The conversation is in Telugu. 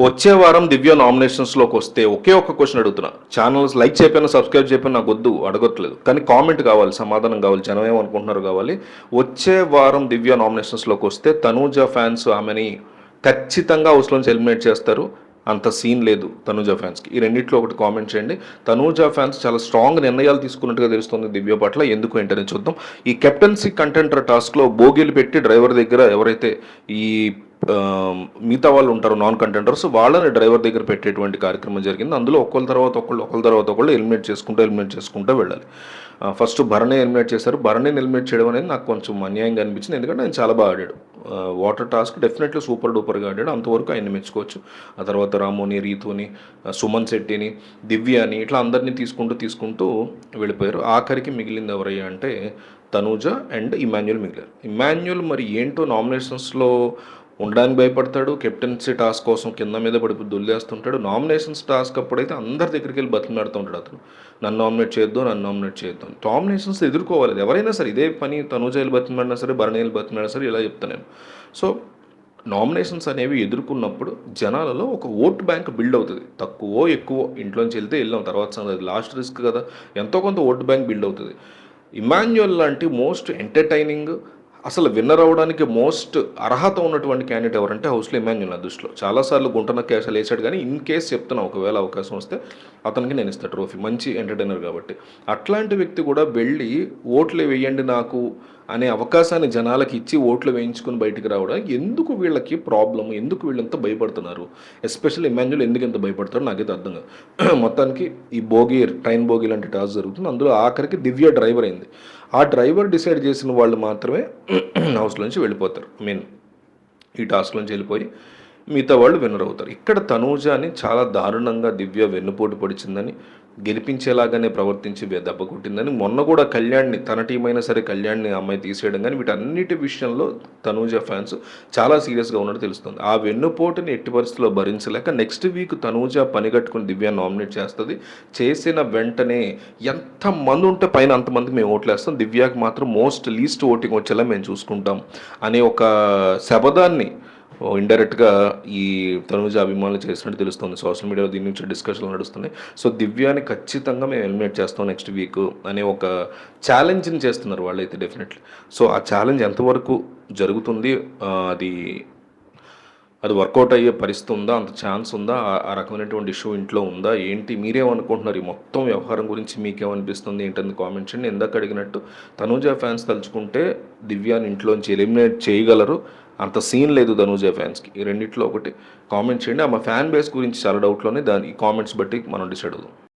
వచ్చే వారం దివ్య నామినేషన్స్లోకి వస్తే ఒకే ఒక్క క్వశ్చన్ అడుగుతున్నా. ఛానల్స్ లైక్ చేయకపోయినా సబ్స్క్రైబ్ చేయకపోయినా నాకు వద్దు, అడగట్లేదు. కానీ కామెంట్ కావాలి, సమాధానం కావాలి, జనం ఏమనుకుంటున్నారు కావాలి. వచ్చే వారం దివ్య నామినేషన్స్లోకి వస్తే తనూజ ఫ్యాన్స్ ఆమెని ఖచ్చితంగా హౌస్లోంచి ఎలిమినేట్ చేస్తారు. అంత సీన్ లేదు తనూజ ఫ్యాన్స్కి. ఈ రెండిట్లో ఒకటి కామెంట్ చేయండి. తనూజ ఫ్యాన్స్ చాలా స్ట్రాంగ్ నిర్ణయాలు తీసుకున్నట్టుగా తెలుస్తుంది దివ్య పట్ల. ఎందుకు ఏంటని చూద్దాం. ఈ కెప్టెన్సీ కంటెంటర్ టాస్క్లో బోగీలు పెట్టి డ్రైవర్ దగ్గర ఎవరైతే ఈ మిగతా వాళ్ళు ఉంటారు నాన్ కంటెంటర్స్, వాళ్ళని డ్రైవర్ దగ్గర పెట్టేటువంటి కార్యక్రమం జరిగింది. అందులో ఒకళ్ళ తర్వాత ఒకళ్ళు ఎలిమినేట్ చేసుకుంటూ వెళ్ళాలి. ఫస్ట్ భరణి ఎలిమినేట్ చేశారు. భరణిని ఎలిమినేట్ చేయడం అనేది నాకు కొంచెం అన్యాయంగా అనిపించింది. ఎందుకంటే ఆయన చాలా బాగా ఆడాడు. వాటర్ టాస్క్ డెఫినెట్లీ సూపర్ డూపర్గా ఆడాడు. అంతవరకు ఆయన మెచ్చుకోవచ్చు. ఆ తర్వాత రాముని, రీతుని, సుమన్ శెట్టిని, దివ్యాని ఇట్లా అందరినీ తీసుకుంటూ వెళ్ళిపోయారు. ఆఖరికి మిగిలింది ఎవరయ్యా అంటే తనూజ అండ్ ఇమాన్యుల్ మిగిలారు. ఇమాన్యుల్ మరి ఏంటో నామినేషన్స్లో ఉండడానికి భయపడతాడు. కెప్టెన్సీ టాస్క్ కోసం కింద మీద పడి దొల్లేస్తుంటాడు. నామినేషన్స్ టాస్క్ అప్పుడైతే అందరి దగ్గరికి వెళ్ళి బతిమాడుతూ ఉంటాడు అతను. నన్ను నామినేట్ చేయొద్దు. నామినేషన్స్ ఎదుర్కోవాలి ఎవరైనా సరే. ఇదే పని తనూజ వెళ్ళి బతిమాడినా సరే, భరణి వెళ్ళి బతిమాడినా సరే, ఇలా చెప్తాను నేను. సో నామినేషన్స్ అనేవి ఎదుర్కొన్నప్పుడు జనాలలో ఒక ఓట్ బ్యాంక్ బిల్డ్ అవుతుంది. తక్కువ ఎక్కువ ఇంట్లోంచి వెళ్తే వెళ్ళాం, తర్వాత సంగతి లాస్ట్ రిస్క్ కదా, ఎంతో కొంత ఓట్ బ్యాంక్ బిల్డ్ అవుతుంది. ఇమాన్యుయల్ లాంటి మోస్ట్ ఎంటర్టైనింగ్, అసలు విన్నర్ అవ్వడానికి మోస్ట్ అర్హత ఉన్నటువంటి క్యాండిడేట్ ఎవరంటే హౌస్లో ఇమాన్యుల్. నా దృష్టిలో చాలాసార్లు గుంటన కేసులు వేసాడు. కానీ ఇన్ కేస్ చెప్తున్నా, ఒకవేళ అవకాశం వస్తే అతనికి నేను ఇస్తాను ట్రోఫీ. మంచి ఎంటర్టైనర్ కాబట్టి. అట్లాంటి వ్యక్తి కూడా వెళ్ళి ఓట్లు వేయండి నాకు అనే అవకాశాన్ని జనాలకి ఇచ్చి ఓట్లు వేయించుకుని బయటికి రావడానికి ఎందుకు వీళ్ళకి ప్రాబ్లం, ఎందుకు వీళ్ళంతా భయపడుతున్నారు? ఎస్పెషల్లీ ఇమాన్యుల్ ఎందుకు ఎంత భయపడతారో నాకైతే అర్థం కాదు. మొత్తానికి ఈ ట్రైన్ బోగి లాంటి టాస్క్ జరుగుతుంది. అందులో ఆఖరికి దివ్య డ్రైవర్ అయింది. ఆ డ్రైవర్ డిసైడ్ చేసిన వాళ్ళు మాత్రమే హౌస్లోంచి వెళ్ళిపోతారు. ఈ టాస్క్లోంచి వెళ్ళిపోయి మిగతా వాళ్ళు విన్నర్ అవుతారు. ఇక్కడ తనూజాని చాలా దారుణంగా దివ్య వెన్నుపోటు పొడిచిందని, గెలిపించేలాగానే ప్రవర్తించి దెబ్బ కొట్టిందని, మొన్న కూడా కళ్యాణ్ని, తన టీం అయినా సరే కళ్యాణ్ని అమ్మాయి తీసేయడం కానీ, వీటన్నిటి విషయంలో తనూజ ఫ్యాన్స్ చాలా సీరియస్గా ఉన్నట్టు తెలుస్తుంది. ఆ వెన్నుపోటుని ఎట్టి పరిస్థితుల్లో భరించలేక నెక్స్ట్ వీక్ తనూజ పనిగట్టుకుని దివ్య నామినేట్ చేస్తుంది. చేసిన వెంటనే ఎంతమంది ఉంటే పైన అంతమందికి మేము ఓట్లేస్తాం, దివ్యాకి మాత్రం మోస్ట్ లీస్ట్ ఓటింగ్ వచ్చేలా మేము చూసుకుంటాం అనే ఒక శబదాన్ని ఇండైరెక్ట్గా ఈ తనూజ అభిమానులు చేసినట్టు తెలుస్తుంది. సోషల్ మీడియాలో దీని నుంచి డిస్కషన్లు నడుస్తున్నాయి. సో దివ్యాని ఖచ్చితంగా మేము ఎలిమినేట్ చేస్తాం నెక్స్ట్ వీక్ అనే ఒక ఛాలెంజ్ని చేస్తున్నారు వాళ్ళైతే డెఫినెట్లీ. సో ఆ ఛాలెంజ్ ఎంతవరకు జరుగుతుంది, అది వర్కౌట్ అయ్యే పరిస్థితి ఉందా, అంత ఛాన్స్ ఉందా, ఆ రకమైనటువంటి ఇష్యూ ఇంట్లో ఉందా, ఏంటి మీరేమనుకుంటున్నారు? ఈ మొత్తం వ్యవహారం గురించి మీకేమనిపిస్తుంది ఏంటని కామెంట్ చేయండి. ఇందాక అడిగినట్టు తనూజ ఫ్యాన్స్ తలుచుకుంటే దివ్యాని ఇంట్లోంచి ఎలిమినేట్ చేయగలరు. అంత సీన్ లేదు తనూజ ఫ్యాన్స్కి. ఈ రెండిట్లో ఒకటి కామెంట్ చేయండి. ఆమె ఫ్యాన్ బేస్ గురించి చాలా డౌట్లోనే ఈ కామెంట్స్ బట్టి మనం డిసైడ్ అవుదాం.